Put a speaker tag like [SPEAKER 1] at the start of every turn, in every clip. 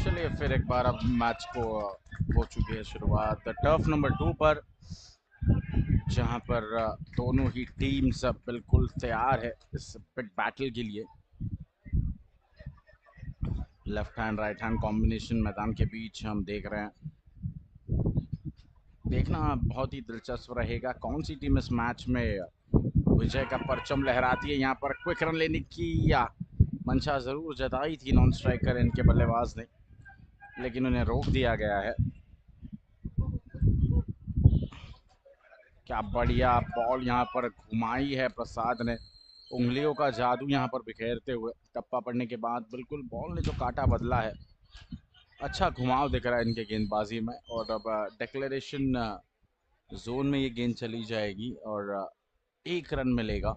[SPEAKER 1] चलिए फिर एक बार अब मैच को हो चुकी है शुरुआत टर्फ नंबर 2 पर, जहां पर दोनों ही टीम्स अब बिल्कुल तैयार है इस बिग बैटल के लिए। Left hand right hand combination मैदान के बीच हम देख रहे हैं। देखना बहुत ही दिलचस्प रहेगा कौन सी टीम इस मैच में विजय का परचम लहराती है। यहाँ पर क्विक रन लेने की या मंशा जरूर जताई थी नॉन स्ट्राइकर इनके बल्लेबाज ने, लेकिन उन्हें रोक दिया गया है। क्या बढ़िया बॉल यहाँ पर घुमाई है प्रसाद ने, उंगलियों का जादू यहाँ पर बिखेरते हुए। टप्पा पड़ने के बाद बिल्कुल बॉल ने जो काटा बदला है, अच्छा घुमाव दिख रहा है इनके गेंदबाजी में। और अब डिक्लेरेशन जोन में ये गेंद चली जाएगी और एक रन मिलेगा।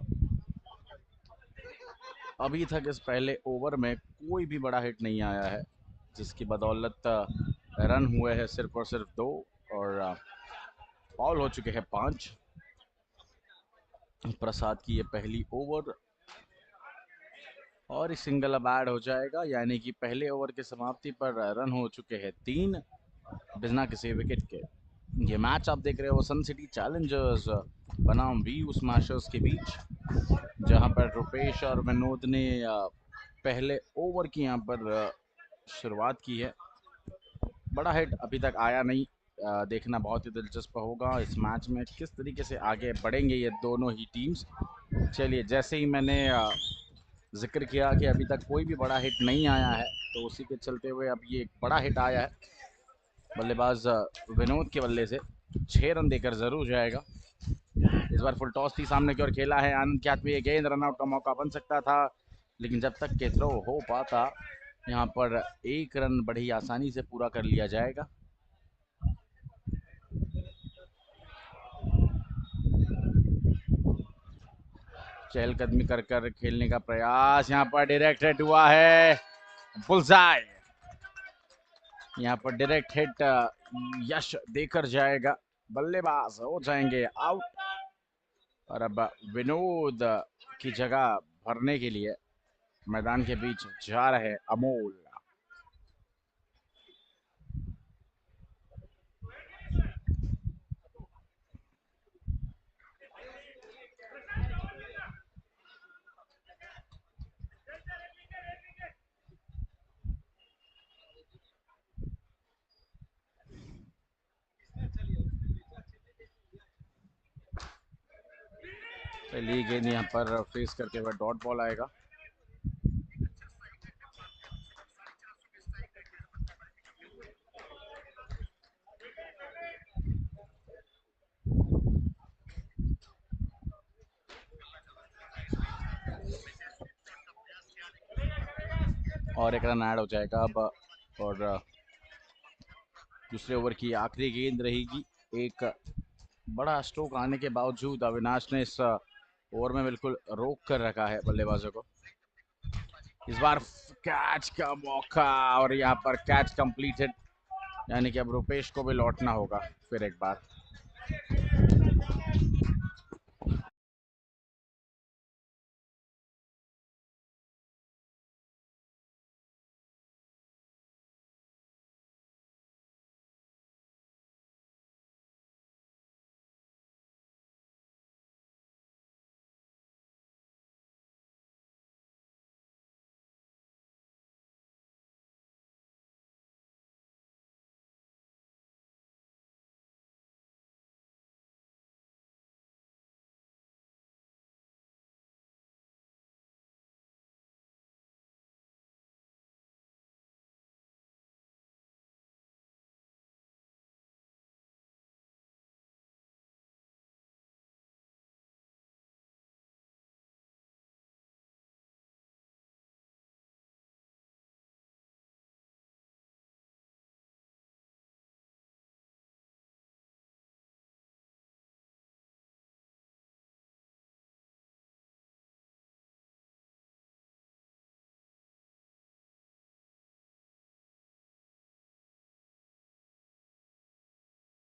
[SPEAKER 1] अभी तक इस पहले ओवर में कोई भी बड़ा हिट नहीं आया है, जिसकी बदौलत रन हुए हैं सिर्फ और सिर्फ 2 और बॉल हो चुके हैं 5। प्रसाद की ये पहली ओवर और इस सिंगल अब ऐड हो जाएगा, यानी कि पहले ओवर के समाप्ति पर रन हो चुके हैं 3 बिना किसी विकेट के। ये मैच आप देख रहे हो सन सिटी चैलेंजर्स बनाम वीयू स्मैशर्स के बीच, जहां पर रुपेश और विनोद ने पहले ओवर की यहां पर शुरुआत की है। बड़ा हिट अभी तक आया नहीं। देखना बहुत ही दिलचस्प होगा इस मैच में किस तरीके से आगे बढ़ेंगे ये दोनों ही टीम्स। चलिए, जैसे ही मैंने जिक्र किया कि अभी तक कोई भी बड़ा हिट नहीं आया है, तो उसी के चलते हुए अब ये एक बड़ा हिट आया है बल्लेबाज विनोद के बल्ले से। 6 रन देकर जरूर जाएगा। इस बार फुल टॉस थी सामने की ओर खेला है आनंद के हाथ में, ये गेंद रनआउट का मौका बन सकता था, लेकिन जब तक के थ्रो हो पाता यहाँ पर 1 रन बड़ी आसानी से पूरा कर लिया जाएगा। चहलकदमी कर कर खेलने का प्रयास, यहाँ पर डायरेक्ट हिट हुआ है, बुलजाई। यहाँ पर डायरेक्ट हिट यश देकर जाएगा, बल्लेबाज हो जाएंगे आउट। और अब विनोद की जगह भरने के लिए मैदान के बीच जा रहे अमोल। पहली गेंद यहाँ पर फेस करते हुए डॉट बॉल आएगा। और 1 रन ऐड हो जाएगा अब। और दूसरे ओवर की आखिरी गेंद रहेगी। एक बड़ा स्ट्रोक आने के बावजूद अविनाश ने इस ओवर में बिल्कुल रोक कर रखा है बल्लेबाजों को। इस बार कैच का मौका और यहाँ पर कैच कंप्लीटेड, यानी कि अब रुपेश को भी लौटना होगा फिर एक बार।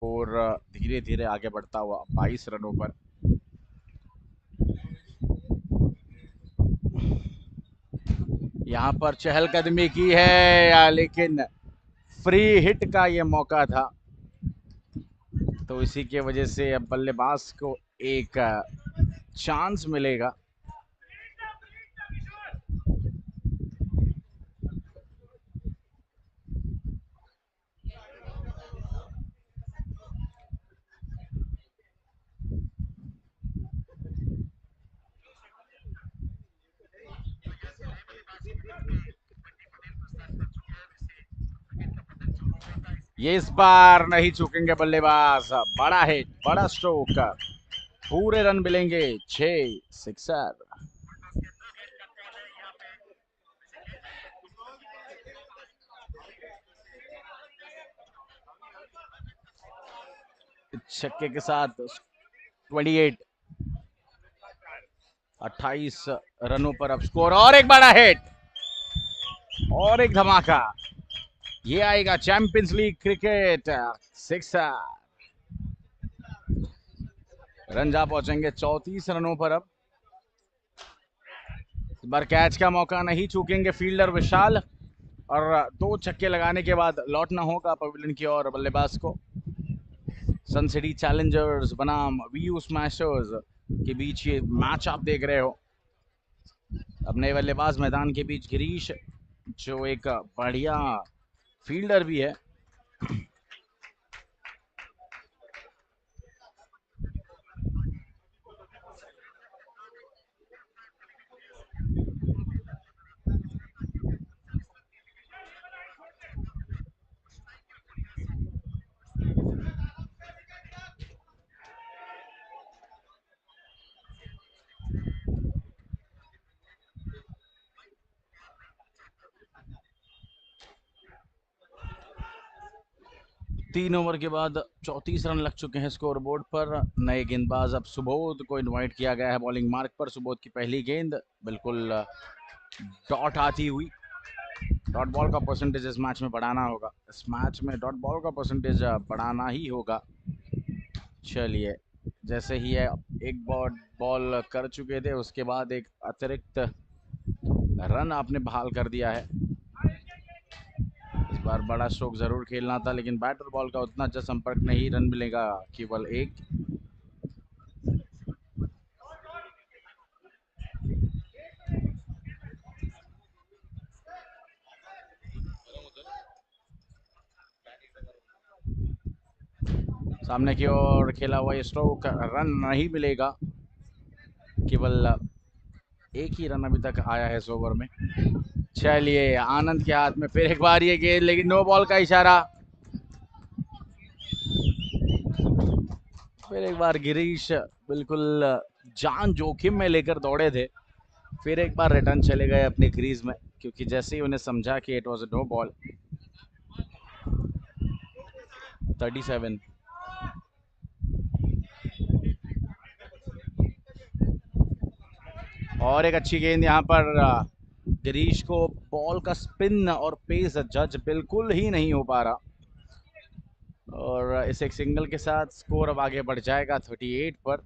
[SPEAKER 1] और धीरे धीरे आगे बढ़ता हुआ 22 रनों पर। यहाँ पर चहलकदमी की है लेकिन फ्री हिट का ये मौका था, तो इसी के वजह से अब बल्लेबाज को एक चांस मिलेगा। ये इस बार नहीं चूकेंगे बल्लेबाज, बड़ा हिट, बड़ा स्ट्रोक, पूरे रन मिलेंगे, 6 सिक्सर। छक्के के साथ 28, 28 रनों पर अब स्कोर, और एक बड़ा हिट और एक धमाका। ये आएगा champions league cricket sixer. Run जा पहुंचेंगे 34 रनों पर। अब इस बार कैच का मौका नहीं चूकेंगे फील्डर विशाल, और 2 छक्के लगाने के बाद लौटना होगा पवेलियन की ओर बल्लेबाज को। सन सिटी चैलेंजर्स बनाम वीयू स्मैशर्स के बीच ये मैच आप देख रहे हो। अपने बल्लेबाज मैदान के बीच गिरीश, जो एक बढ़िया फील्डर भी है। तीन ओवर के बाद 34 रन लग चुके हैं स्कोर बोर्ड पर। नए गेंदबाज अब सुबोध को इनवाइट किया गया है बॉलिंग मार्क पर। सुबोध की पहली गेंद बिल्कुल डॉट आती हुई। डॉट बॉल का परसेंटेज इस मैच में बढ़ाना होगा, इस मैच में डॉट बॉल का परसेंटेज बढ़ाना ही होगा। चलिए, जैसे ही है एक बॉल कर चुके थे, उसके बाद एक अतिरिक्त रन आपने बहाल कर दिया है। इस बार बड़ा स्ट्रोक जरूर खेलना था, लेकिन बैटर बॉल का उतना अच्छा संपर्क नहीं, रन मिलेगा केवल एक। सामने की ओर खेला हुआ ये स्ट्रोक, रन नहीं मिलेगा, केवल एक ही रन अभी तक आया है इस ओवर में। चलिए, आनंद के हाथ में फिर एक बार ये गेंद, लेकिन नो बॉल का इशारा। फिर एक बार गिरीश बिल्कुल जान जोखिम में लेकर दौड़े थे, फिर एक बार रिटर्न चले गए अपनी क्रीज में, क्योंकि जैसे ही उन्हें समझा कि इट वाज नो बॉल। 37। और एक अच्छी गेंद यहाँ पर, गिरीश को बॉल का स्पिन और पेस जज बिल्कुल ही नहीं हो पा रहा, और इस एक सिंगल के साथ स्कोर अब आगे बढ़ जाएगा 38 पर।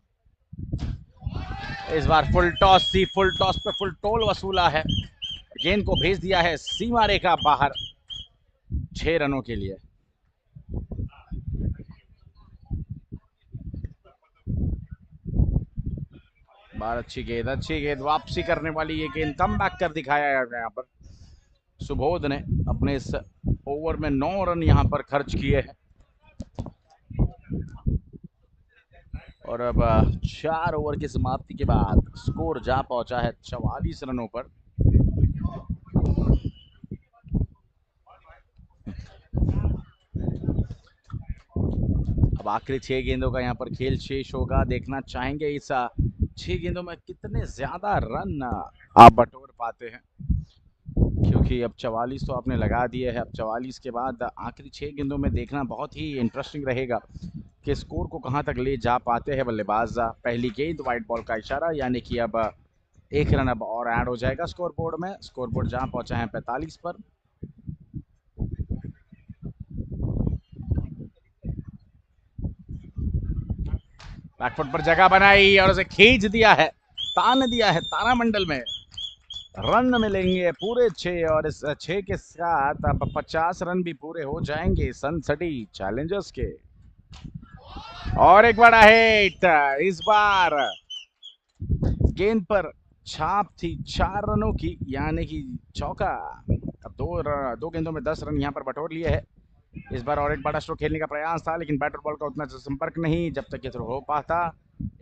[SPEAKER 1] इस बार फुल टॉस थी, फुल टॉस पे फुल टोल वसूला है, गेंद को भेज दिया है सीमा रेखा बाहर 6 रनों के लिए। बार अच्छी गेंद, वापसी करने वाली ये गेंद, कम बैक कर दिखाया यहाँ पर सुबोध ने। अपने इस ओवर में 9 रन यहाँ पर खर्च किए हैं, और अब 4 ओवर की समाप्ति के बाद स्कोर जा पहुंचा है 44 रनों पर। अब आखिरी 6 गेंदों का यहाँ पर खेल शेष होगा। देखना चाहेंगे इस 6 गेंदों में कितने ज्यादा रन आप बटोर पाते हैं, क्योंकि अब 44 तो आपने लगा दिए हैं। अब 44 के बाद आखिरी 6 गेंदों में देखना बहुत ही इंटरेस्टिंग रहेगा कि स्कोर को कहां तक ले जा पाते हैं बल्लेबाज। पहली गेंद, वाइट बॉल का इशारा, यानी कि अब 1 रन अब और ऐड हो जाएगा स्कोर बोर्ड में। स्कोर बोर्ड जहां पहुंचा है 45 पर। बैकफुट पर जगह बनाई और उसे खींच दिया है, तान दिया है तारामंडल में। रन मिलेंगे पूरे 6 और इस 6 के साथ अब 50 रन भी पूरे हो जाएंगे सन सिटी चैलेंजर्स के। और एक बड़ा हिट, इस बार गेंद पर छाप थी 4 रनों की, यानी कि चौका। अब दो गेंदों में 10 रन यहां पर बटोर लिए है। इस बार और एक बड़ा स्ट्रोक खेलने का प्रयास था, लेकिन बैटर बॉल का उतना संपर्क नहीं। जब तक ये थ्रो हो पाता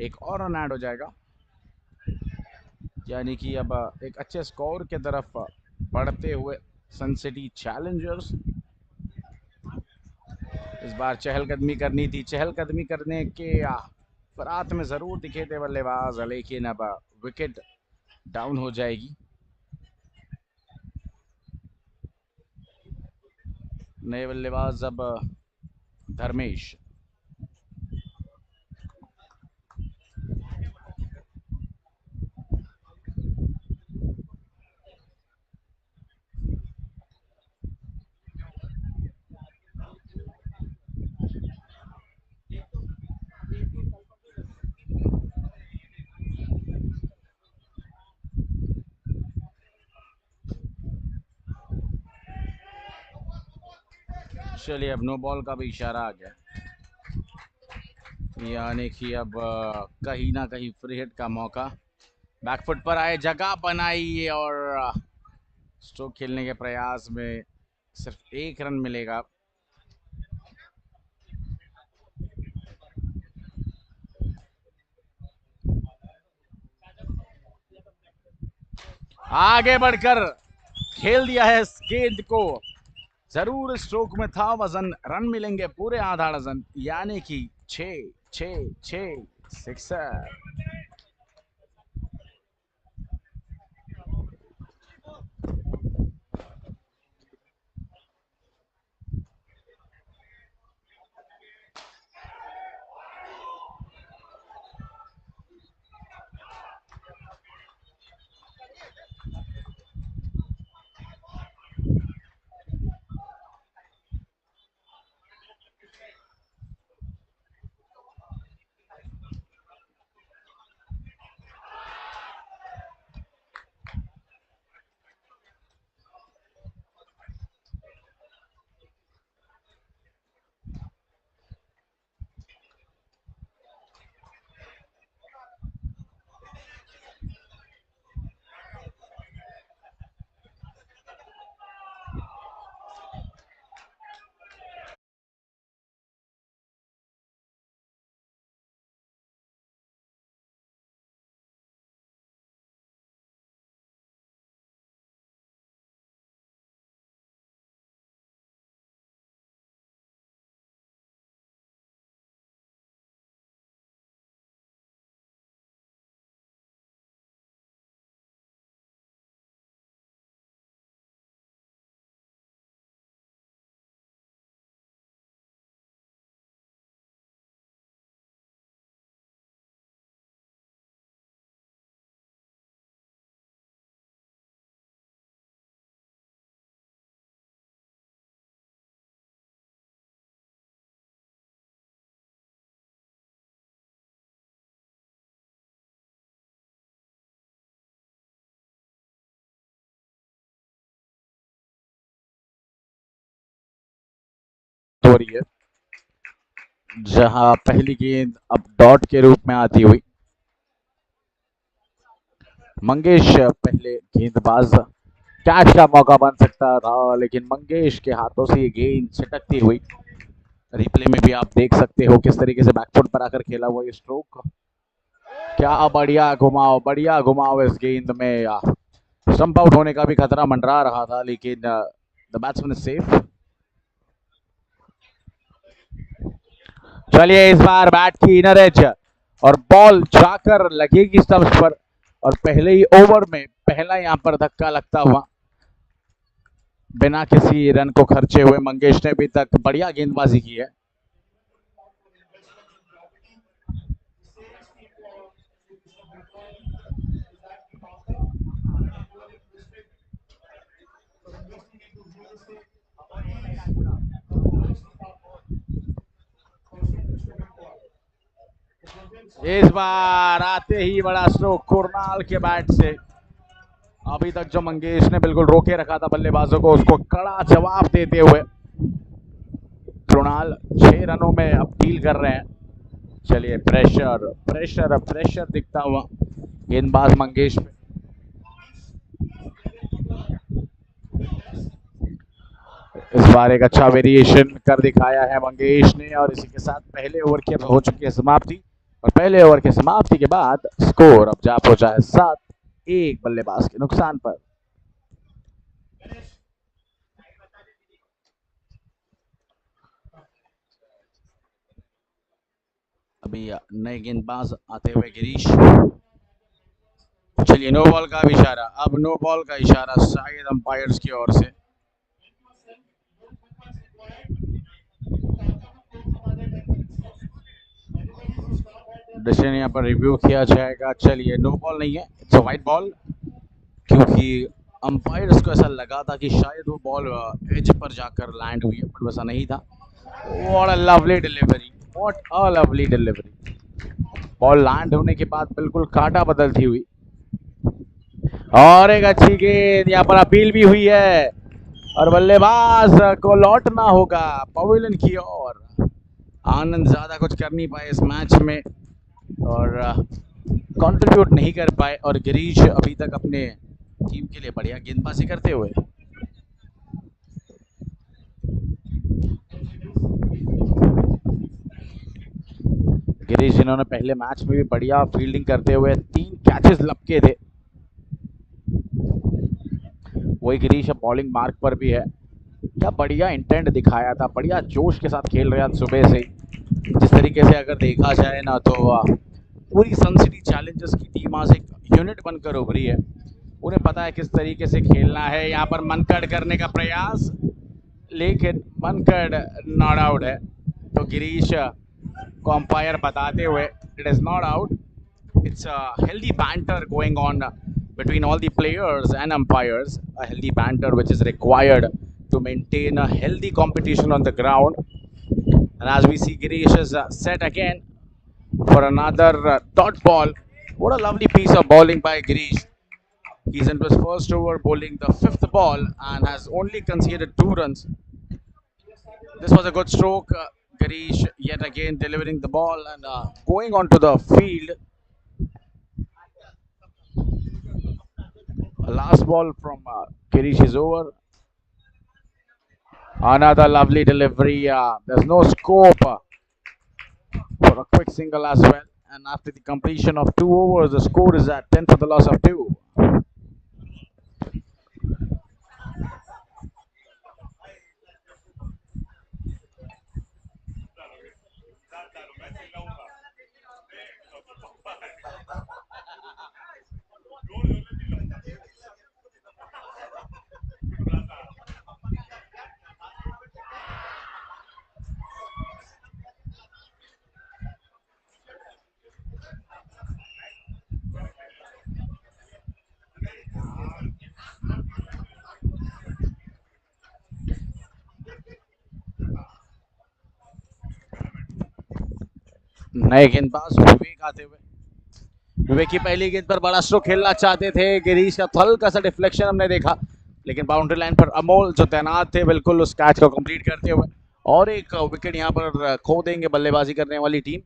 [SPEAKER 1] एक और रन ऐड हो जाएगा, यानी कि अब एक अच्छे स्कोर के तरफ बढ़ते हुए सन सिटी चैलेंजर्स। इस बार चहलकदमी करनी थी, चहलकदमी करने के फरात में जरूर दिखे थे बल्लेबाज, लेकिन अब विकेट डाउन हो जाएगी। नए बल्लेबाज अब धर्मेश। चलिए अब नो बॉल का भी इशारा आ गया, यानी कि अब कहीं ना कहीं फ्री हिट का मौका। बैकफुट पर आए, जगह बनाई और स्ट्रोक खेलने के प्रयास में सिर्फ एक रन मिलेगा। आगे बढ़कर खेल दिया है इस गेंद को, जरूर स्ट्रोक में था वजन। रन मिलेंगे पूरे आधा डजन, यानी कि 6 सिक्सर। हो रही है, जहां पहली गेंद अब डॉट के रूप में आती हुई। मंगेश पहले गेंदबाज, कैच का मौका बन सकता था, लेकिन मंगेश के हाथों से ये गेंद छिटकती हुई। रिप्ले में भी आप देख सकते हो किस तरीके से बैकफुट पर आकर खेला हुआ ये स्ट्रोक। क्या बढ़िया घुमाव इस गेंद में। स्टंप आउट होने का भी खतरा मंडरा रहा था, लेकिन द बैट्समैन इज सेफ। चलिए इस बार बैट की इनर एज और बॉल जाकर लगेगी स्टंप्स पर, और पहले ही ओवर में पहला यहां पर धक्का लगता हुआ। बिना किसी रन को खर्चे हुए मंगेश ने अभी तक बढ़िया गेंदबाजी की है। इस बार आते ही बड़ा स्ट्रोक कुरनाल के बैट से, अभी तक जो मंगेश ने बिल्कुल रोके रखा था बल्लेबाजों को, उसको कड़ा जवाब देते हुए कृणाल 6 रनों में अब डील कर रहे हैं। चलिए, प्रेशर प्रेशर प्रेशर दिखता हुआ गेंदबाज मंगेश पे। इस बार एक अच्छा वेरिएशन कर दिखाया है मंगेश ने और इसी के साथ पहले ओवर की हो चुकी है समाप्ति। और पहले ओवर की समाप्ति के बाद स्कोर अब जा पहुंचा है 7-1 बल्लेबाज के नुकसान पर। अभी नए गेंदबाज आते हुए गिरीश। चलिए, नो बॉल का भी इशारा, अब नो बॉल का इशारा शायद अंपायर्स की ओर से। डिसीजन यहाँ पर रिव्यू किया जाएगा। चलिए, नो बॉल नहीं है, इट्स अ वाइट बॉल, क्योंकि अंपायर्स को ऐसा लगा था कि शायद वो बॉल एज पर जाकर लैंड हुई है, पर वैसा नहीं था। What a lovely delivery, what a lovely delivery. Ball land होने के बाद बिल्कुल काटा बदलती हुई और एक अच्छी गेंद, यहाँ पर अपील भी हुई है और बल्लेबाज को लौटना होगा पवेलियन की ओर। आनंद ज्यादा कुछ कर नहीं पाए इस मैच में और कंट्रीब्यूट नहीं कर पाए, और गिरीश अभी तक अपने टीम के लिए बढ़िया गेंदबाजी करते हुए। गिरीश जिन्होंने पहले मैच में भी बढ़िया फील्डिंग करते हुए 3 कैचेस लपके थे, वही गिरीश अब बॉलिंग मार्क पर भी है। क्या बढ़िया इंटेंट दिखाया था, बढ़िया जोश के साथ खेल रहे आज सुबह से। जिस तरीके से अगर देखा जाए ना तो पूरी सन सिटी चैलेंजर्स की टीम आज एक यूनिट बनकर उभरी है। उन्हें पता है किस तरीके से खेलना है। यहाँ पर मनकड़ करने का प्रयास, लेकिन मनकड़ नॉट आउट है। तो गिरीश को अंपायर बताते हुए it is not out, it's a healthy banter going on between all the players and umpires, a healthy banter which is required to maintain a healthy competition on the ground. And as we see, Girish is set again for another dot ball. What a lovely piece of bowling by Girish. He's into his first over, bowling the 5th ball and has only conceded 2 runs. This was a good stroke. Girish yet again delivering the ball and going onto the field. Last ball from Girish is over. Another lovely delivery. There's no scope for a quick single as well. And after the completion of 2 overs, the score is at 10 for the loss of 2. नए गेंदबाज विवेक आते हुए। विवेक की पहली गेंद पर बड़ा stroke खेलना चाहते थे, गिरीश का हल्का सा डिफ्लेक्शन हमने देखा, लेकिन बाउंड्री लाइन पर अमोल जो तैनात थे बिल्कुल उस कैच को कंप्लीट करते हुए और एक विकेट यहाँ पर खो देंगे बल्लेबाजी करने वाली टीम।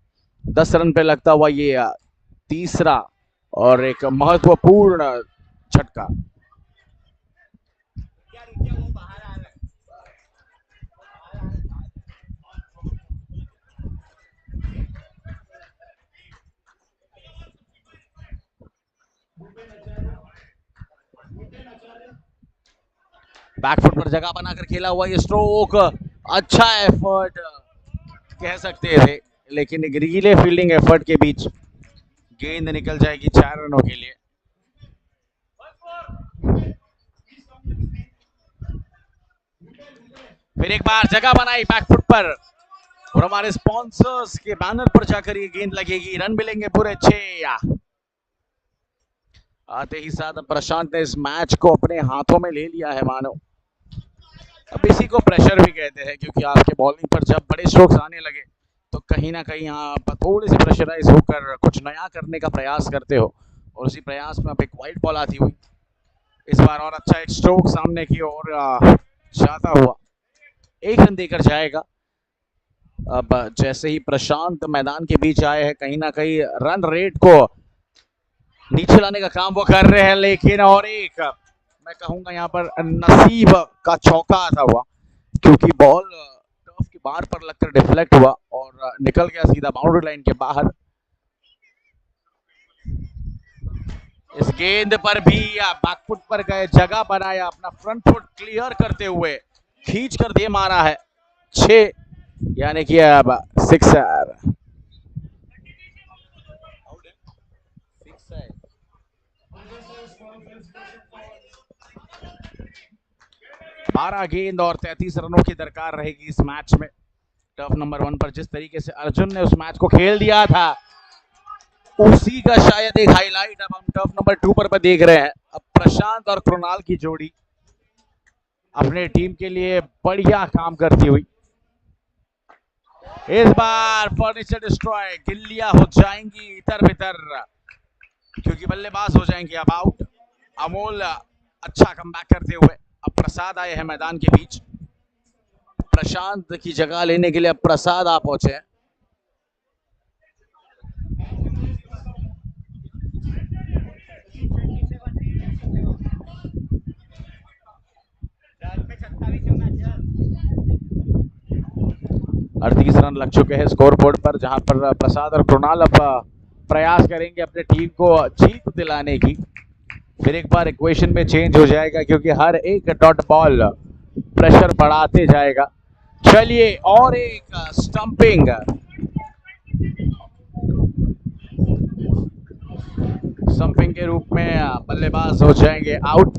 [SPEAKER 1] 10 रन पे लगता हुआ ये तीसरा और एक महत्वपूर्ण झटका। बैकफुट पर जगह बनाकर खेला हुआ ये स्ट्रोक, अच्छा एफर्ट कह सकते थे, लेकिन एक रीले फील्डिंग एफर्ट के बीच गेंद निकल जाएगी 4 रनों के लिए। फिर एक बार जगह बनाई बैकफुट पर और हमारे स्पॉन्सर्स के बैनर पर जाकर ये गेंद लगेगी, रन मिलेंगे पूरे 6। आते ही साथ प्रशांत ने इस मैच को अपने हाथों में ले लिया है मानो। अब इसी को प्रेशर भी कहते हैं, क्योंकि आपके बॉलिंग पर जब बड़े स्ट्रोक्स आने लगे तो कहीं ना कहीं आप थोड़ी सी प्रेशराइज होकर कुछ नया करने का प्रयास करते हो, और उसी प्रयास में अब एक वाइड बॉल आती हुई इस बार और अच्छा एक स्ट्रोक सामने की ओर जाता हुआ 1 रन देकर जाएगा। अब जैसे ही प्रशांत मैदान के बीच आए हैं, कहीं ना कहीं रन रेट को नीचे लाने का काम वो कर रहे हैं, लेकिन और एक मैं कहूंगा यहाँ पर नसीब का चौका था हुआ, क्योंकि बॉल टर्फ की बार पर लगकर डिफ्लेक्ट हुआ और निकल गया सीधा बाउंड्री लाइन के बाहर। इस गेंद पर भी बैकफुट पर गए, जगह बनाया, अपना फ्रंट फुट क्लियर करते हुए खींच कर दे मारा है 6, यानी कि अब 6 12 गेंद और 33 रनों की दरकार रहेगी इस मैच में। टर्फ नंबर 1 पर जिस तरीके से अर्जुन ने उस मैच को खेल दिया था, उसी का शायद एक हाईलाइट अब हम टर्फ नंबर 2 पर देख रहे हैं। अब प्रशांत और कृणाल की जोड़ी अपने टीम के लिए बढ़िया काम करती हुई। इस बार फर्नीचर डिस्ट्रॉय, गिल्लियां हो जाएंगी इधर भीतर, क्योंकि बल्लेबाज हो जाएंगे अब आउट। अमोल अच्छा कमबैक करते हुए, अब प्रसाद आए हैं मैदान के बीच। प्रशांत की जगह लेने के लिए अब प्रसाद आ पहुंचे हैं। अड़तीस रन लग चुके हैं स्कोर बोर्ड पर, जहां पर प्रसाद और कृणाल अब प्रयास करेंगे अपने टीम को जीत दिलाने की। फिर एक बार इक्वेशन में चेंज हो जाएगा, क्योंकि हर एक डॉट बॉल प्रेशर बढ़ाते जाएगा। चलिए, और एक स्टंपिंग, स्टंपिंग के रूप में बल्लेबाज हो जाएंगे आउट।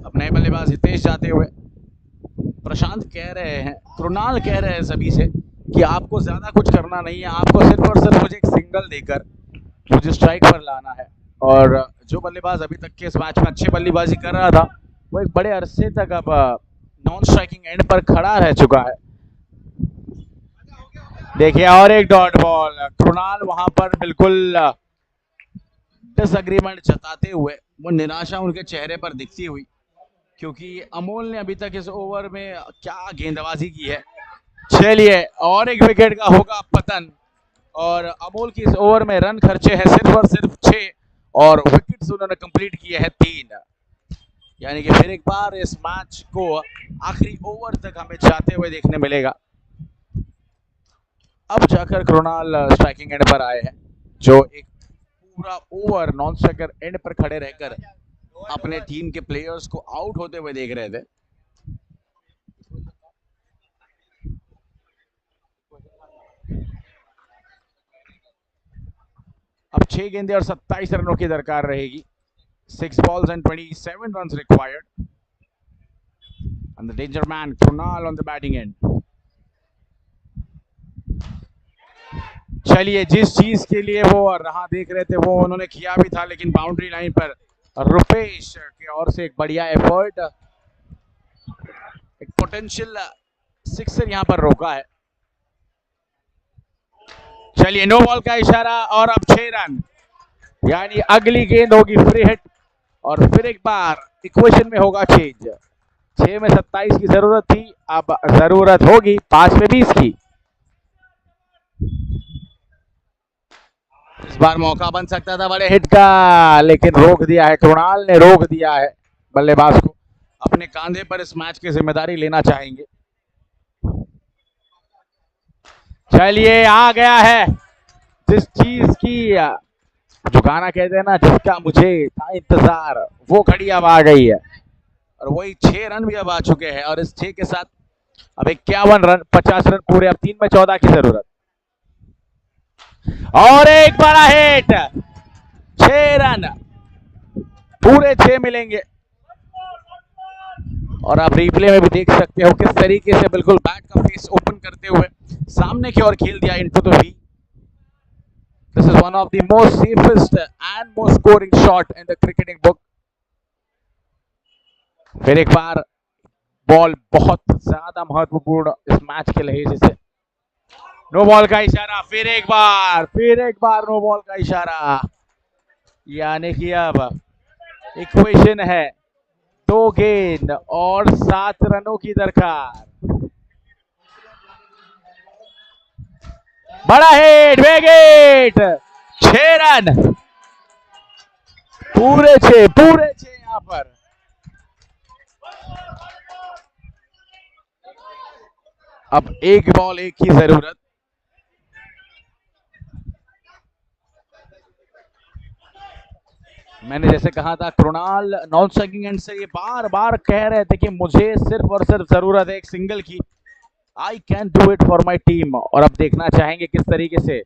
[SPEAKER 1] अब नए बल्लेबाज हितेश जाते हुए। प्रशांत कह रहे हैं, कृणाल कह रहे हैं सभी से कि आपको ज्यादा कुछ करना नहीं है, आपको सिर्फ और सिर्फ मुझे एक सिंगल देकर मुझे स्ट्राइक पर लाना है। और जो बल्लेबाज अभी तक के इस मैच में अच्छी बल्लेबाजी कर रहा था, वो एक बड़े अरसे तक अब नॉन स्ट्राइकिंग एंड पर खड़ा रह चुका है। देखिए, और एक डॉट बॉल, कृणाल वहां पर बिल्कुल डिसएग्रीमेंट जताते हुए, वो निराशा उनके चेहरे पर दिखती हुई, क्योंकि अमोल ने अभी तक इस ओवर में क्या गेंदबाजी की है। चलिए, और एक विकेट का होगा पतन, और अमोल की इस ओवर में रन खर्चे हैं सिर्फ और सिर्फ 6 और विकेट्स उन्होंने कंप्लीट किए हैं 3, यानी कि फिर एक बार इस मैच को आखिरी ओवर तक हमें जाते हुए देखने मिलेगा। अब जाकर कृणाल स्ट्राइकिंग एंड पर आए हैं, जो एक पूरा ओवर नॉन स्ट्राइकर एंड पर खड़े रहकर अपने टीम के प्लेयर्स को आउट होते हुए देख रहे थे। अब 6 गेंदे और 27 रनों की दरकार रहेगी। 6 balls and 27 runs required. And the danger man Krunal on the batting end. चलिए, जिस चीज के लिए वो राह देख रहे थे वो उन्होंने किया भी था, लेकिन बाउंड्री लाइन पर रुपेश की ओर से एक बढ़िया एफर्ट, एक पोटेंशियल सिक्सर यहां पर रोका है। चलिए, नो बॉल का इशारा और अब 6 रन, यानी अगली गेंद होगी फ्री हिट और फिर एक बार इक्वेशन में होगा चेंज। 6 में 27 की जरूरत थी, अब जरूरत होगी 5 में 20 की। इस बार मौका बन सकता था बड़े हिट का, लेकिन रोक दिया है, कृणाल ने रोक दिया है बल्लेबाज को। अपने कांधे पर इस मैच की जिम्मेदारी लेना चाहेंगे। चलिए, आ गया है जिस चीज की, जो गाना कहते हैं ना, जिसका मुझे था इंतजार, वो घड़ी अब आ गई है, और वही 6 रन भी अब आ चुके हैं, और इस 6 के साथ अब 51 रन, 50 रन पूरे, अब 3 में 14 की जरूरत, और एक बड़ा हिट, 6 रन पूरे 6 मिलेंगे। और आप रिप्ले में भी देख सकते हो किस तरीके से बिल्कुल बैट का फेस ओपन करते हुए सामने की ओर खेल दिया into the V. This is one of the most safest and most scoring shot in the cricketing book. फिर एक बार बॉल बहुत ज्यादा महत्वपूर्ण इस मैच के लिहाज से। नो बॉल का इशारा, फिर एक बार नो बॉल का इशारा, यानी कि अब इक्वेशन है 2 गेंद और 7 रनों की दरकार। बड़ा हिट, विकेट, 6 रन, पूरे 6 यहां पर। अब एक बॉल एक ही जरूरत। मैंने जैसे कहा था, कृणाल नॉन स्ट्राइकिंग एंड से ये बार बार कह रहे थे कि मुझे सिर्फ और सिर्फ जरूरत है एक सिंगल की। I can do it for my team. और अब देखना चाहेंगे किस तरीके से।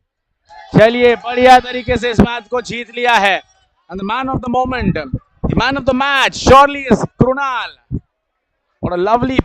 [SPEAKER 1] चलिए, बढ़िया तरीके से इस मैच को जीत लिया है। And the man of the moment, the man of the match, surely is Krunal. और लवली